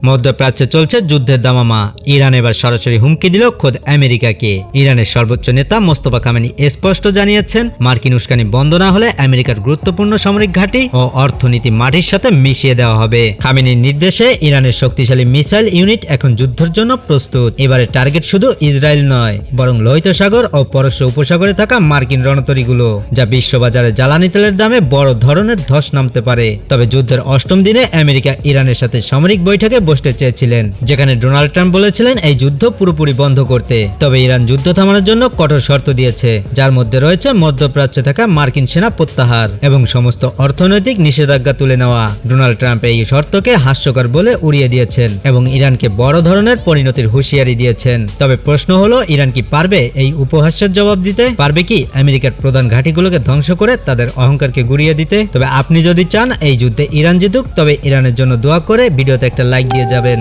মধ্যপ্রাচ্যে চলছে যুদ্ধের দামামা। ইরান এবার সরাসরি হুমকি দিল খোদ আমেরিকাকে। ইরানের সর্বোচ্চ নেতা মোস্তফা কামেনি স্পষ্ট জানিয়েছেন, মার্কিন উস্কানি বন্ধ না হলে আমেরিকার গুরুত্বপূর্ণ সামরিক ঘাঁটি ও অর্থনীতি মাটির সাথে মিশিয়ে দেওয়া হবে। কামেনির নির্দেশে ইরানের শক্তিশালী মিসাইল ইউনিট এখন যুদ্ধের জন্য প্রস্তুত। এবারে টার্গেট শুধু ইসরায়েল নয়, বরং লোহিত সাগর ও পারস্য উপসাগরে থাকা মার্কিন রণতরীগুলো, যা বিশ্ববাজারে জ্বালানি তেলের দামে বড় ধরনের ধস নামতে পারে। তবে যুদ্ধের অষ্টম দিনে আমেরিকা ইরানের সাথে সামরিক বৈঠকে বসতে চেয়েছিলেন, যেখানে ডোনাল্ড ট্রাম্প বলেছিলেন এই যুদ্ধ পুরোপুরি বন্ধ করতে। তবে ইরান যুদ্ধ থামানোর জন্য কঠোর শর্ত দিয়েছে, যার মধ্যে রয়েছে মধ্যপ্রাচ্যে থাকা মার্কিন সেনা প্রত্যাহার এবং সমস্ত অর্থনৈতিক নিষেধাজ্ঞা তুলে নেওয়া। ডোনাল্ড ট্রাম্প এই শর্তকে হাস্যকর বলে উড়িয়ে দিয়েছেন এবং ইরানকে বড় ধরনের পরিণতির হুঁশিয়ারি দিয়েছেন। তবে প্রশ্ন হলো, ইরান কি পারবে এই উপহাসের জবাব দিতে? পারবে কি আমেরিকার প্রধান ঘাঁটিগুলোকে ধ্বংস করে তাদের অহংকারকে গুড়িয়ে দিতে? তবে আপনি যদি চান এই যুদ্ধে ইরান জিতুক, তবে ইরানের জন্য দোয়া করে ভিডিওতে একটা লাইক দিয়ে যাবেন।